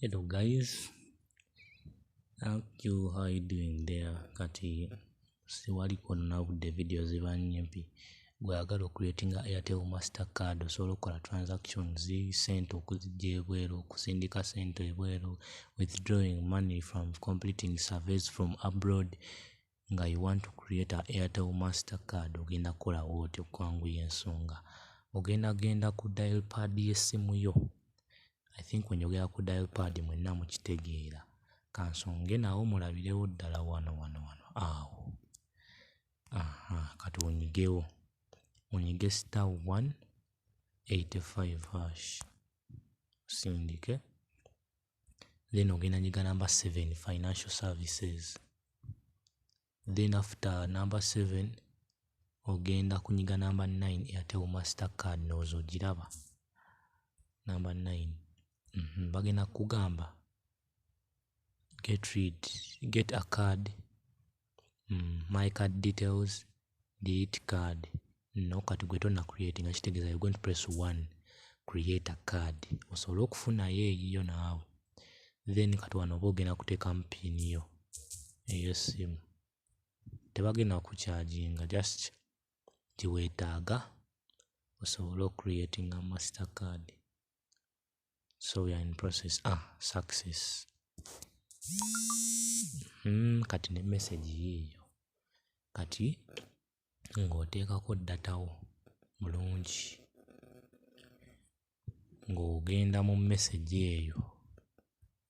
Hello guys, how you doing there? Kati siwali kunabudde video ziba nnyimpi. Bw'ayagala okuleetinga Airtel Mastercard osobola okukola transactions sente okuzijja ebweru, okusindika sente ebweru, withdrawing money from completing surveys from abroad. Nga you want to create a Airtel Mastercard ogenda kukola woti okwanguya ensonga. Genda ku dial pad y'essimu yo. I think when you get a dial pad mwenna mukitegeera kansonge nawo mulabirewo ddala wano awo. Kati onyige star 185 hash sindike, then ogenda nyiga number 7 financial services, then after number 7 ogenda kunyiga number 9 Airtel Mastercard nozo giraba number 9. Bagenda kugamba get a card, my card details, delete card. No, kati gwe tonna creating akitegeeza you're going to press 1 create a card osobola okufuna yeeyiyo naawe, then kati wano oba ogenda kuteekamu pini yo ey'essimu. Tebagenda kucharginga, just giweetaaga osobole ocreating a Mastercard. So we are in process. Success. Kati ne message yiyo. Kati ng'oteekako data wo bulungi. Ng'ogenda mu message eyo.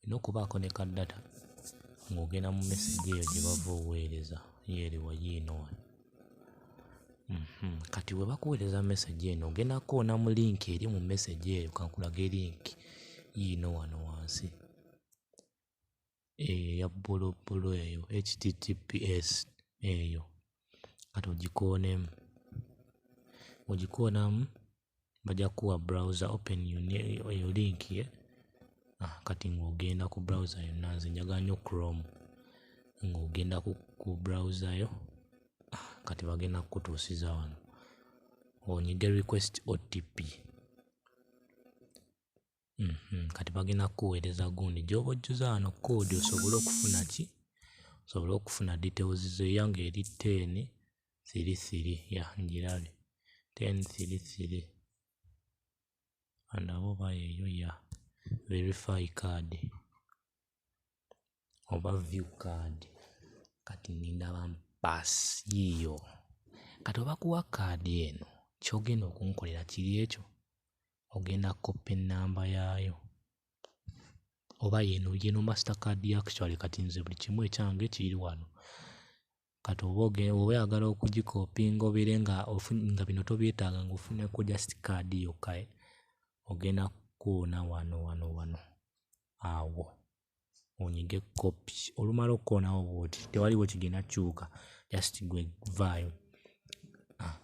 Olina okubaako ne ka data. Ng'ogenda mu message eyo gye bava oweereza. Yeeriwa yiino wano. Kati bwe bakuweereza message eno ogenda kukoona mu link eri mu message eyo. Kankulage link yiino wano wansi. Ya bbulu eyo https eyo. Kati ogikoonamu bajja kuwa browser open your link ye. Kati ng'ogenda ku browser yonna, nze njagala nnyo Chrome. Ng'ogenda ku browser yo, kati bagenda kukutuusiza wano onyige request OTP. Kati bagenda kuweereza gundi gy'oba ojjuza wano code osobole okufuna osobole okufuna details zeyange eri 1033 ngirabe 1033 andabo bayeyo verify card oba view card. Kati nindaba pass yiyo. Kati oba kuwa kaadi eno kyogenda okunkolera kiri ekyo, ogenda copy namba yaayo oba yeno Mastercard actually. Kati nze buli kimu ekyange kiri wano. Kati oba oyagala okugikopinga obeere nga bino tobyetaaga ng'ofuneko just card yokka, ogenda kukoona wano awo onyige copy. Olumala okukoonawo bw'oti tewaliwo kigenda kyuka, just gwe vaayo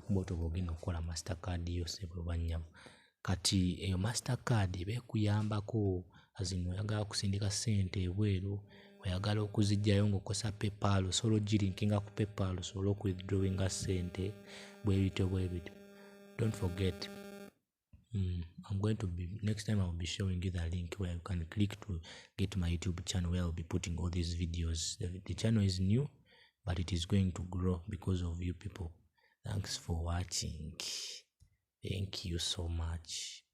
bw'oti oba ogenda okukola Mastercard yo oluvannyuma. Kati eyo Mastercard beekuyambako azino oyagala kusindika ssente ebweru, oyagala okuzijjayo ng'okosa PayPal, osobola ogirinkinga ku PayPal osobole okuwithdrawinga ssente bwe bityo. Don't forget, next time I'll be showing you the link where you can click to get my YouTube channel where I'll be putting all these videos. The channel is new, but it is going to grow because of you people. Thanks for watching. Thank you so much.